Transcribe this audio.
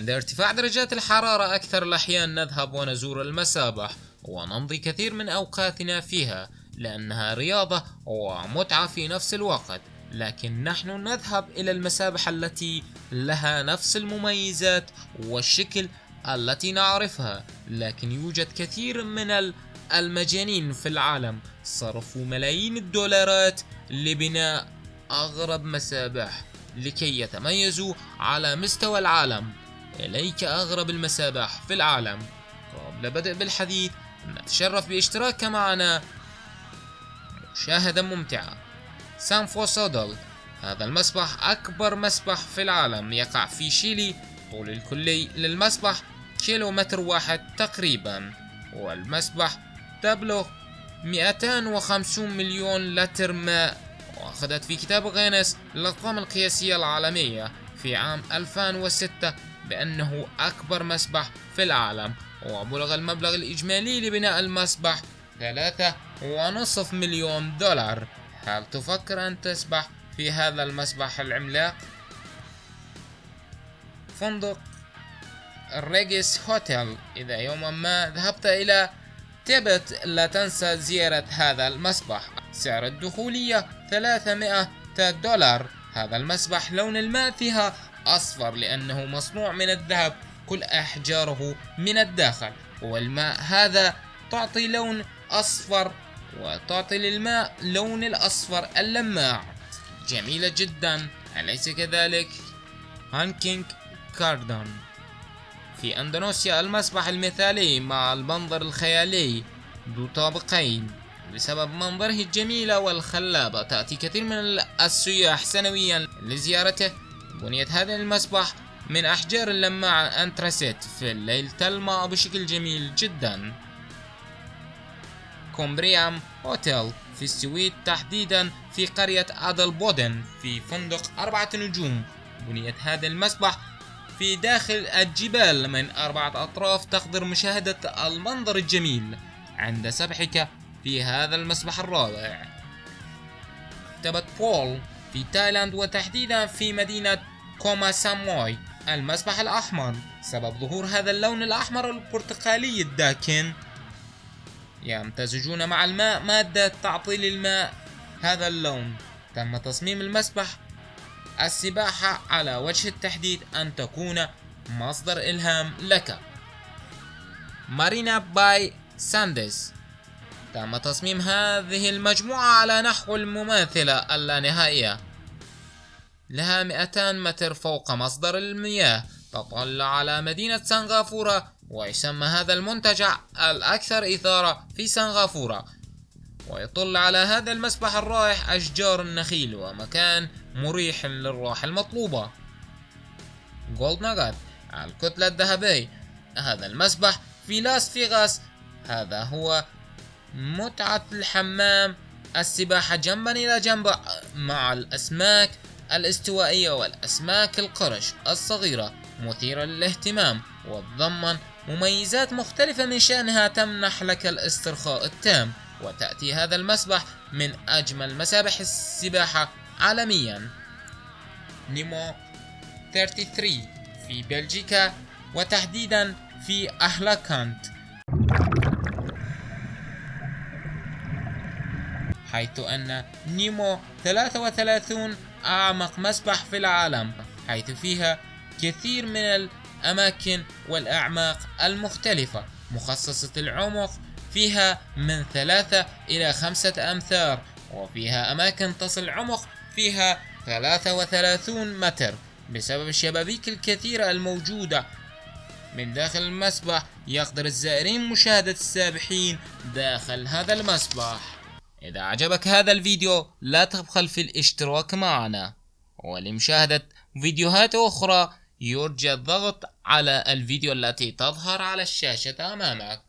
وعند ارتفاع درجات الحرارة أكثر الأحيان نذهب ونزور المسابح ونمضي كثير من أوقاتنا فيها لأنها رياضة ومتعة في نفس الوقت. لكن نحن نذهب إلى المسابح التي لها نفس المميزات والشكل التي نعرفها، لكن يوجد كثير من المجانين في العالم صرفوا ملايين الدولارات لبناء أغرب مسابح لكي يتميزوا على مستوى العالم. إليك أغرب المسابح في العالم. قبل بدء بالحديث نتشرف باشتراك معنا. مشاهدة ممتعة. سانفوسودل، هذا المسبح أكبر مسبح في العالم، يقع في شيلي. طول الكلي للمسبح كيلومتر واحد تقريبا، والمسبح تبلغ 250 مليون لتر ماء، وأخذت في كتاب غينس للأرقام القياسية العالمية في عام 2006 بأنه أكبر مسبح في العالم. وبلغ المبلغ الإجمالي لبناء المسبح 3.5 مليون دولار. هل تفكر أن تسبح في هذا المسبح العملاق؟ فندق الريجيس هوتيل. إذا يوما ما ذهبت إلى تبت لا تنسى زيارة هذا المسبح. سعر الدخولية 300 دولار. هذا المسبح لون الماء فيها أصفر لأنه مصنوع من الذهب، كل أحجاره من الداخل، والماء هذا تعطي لون أصفر وتعطي للماء لون الأصفر اللماع. جميلة جدا، أليس كذلك؟ هانكينج كاردون في أندونيسيا، المسبح المثالي مع المنظر الخيالي ذو طابقين. بسبب منظره الجميل والخلاب تأتي كثير من السياح سنويا لزيارته. بنيت هذا المسبح من أحجار اللماعة أنتراسيت، في الليل تلمع بشكل جميل جدا. كومبريام هوتيل في السويد، تحديدا في قرية أدلبودن، في فندق 4 نجوم. بنيت هذا المسبح في داخل الجبال من 4 أطراف، تقدر مشاهدة المنظر الجميل عند سبحك في هذا المسبح الرائع. تبت بول في تايلاند، وتحديدا في مدينة كوما ساموي، المسبح الأحمر. سبب ظهور هذا اللون الأحمر البرتقالي الداكن، يمتزجون مع الماء مادة تعطي للماء هذا اللون. تم تصميم المسبح السباحة على وجه التحديد أن تكون مصدر إلهام لك. مارينا باي ساندز، تم تصميم هذه المجموعة على نحو المماثلة اللانهائية، لها 200 متر فوق مصدر المياه، تطل على مدينة سنغافورة، ويسمى هذا المنتجع الأكثر إثارة في سنغافورة. ويطل على هذا المسبح الرائع أشجار النخيل، ومكان مريح للراحة المطلوبة. جولد ناغت، الكتلة الذهبية. هذا المسبح في لاس فيغاس، هذا هو متعة الحمام السباحة جنبا إلى جنب مع الأسماك الاستوائية والأسماك القرش الصغيرة، مثيرة للاهتمام وتضمن مميزات مختلفة من شأنها تمنح لك الاسترخاء التام. وتأتي هذا المسبح من أجمل مسابح السباحة عالميا. نيمو 33 في بلجيكا، وتحديدا في أهلاكانت، حيث أن نيمو 33 أعمق مسبح في العالم، حيث فيها كثير من الأماكن والأعماق المختلفة مخصصة العمق، فيها من 3 إلى 5 أمتار، وفيها أماكن تصل عمق فيها 33 متر. بسبب الشبابيك الكثيرة الموجودة من داخل المسبح، يقدر الزائرين مشاهدة السابحين داخل هذا المسبح. إذا أعجبك هذا الفيديو لا تبخل في الاشتراك معنا، ولمشاهدة فيديوهات أخرى يرجى الضغط على الفيديو التي تظهر على الشاشة أمامك.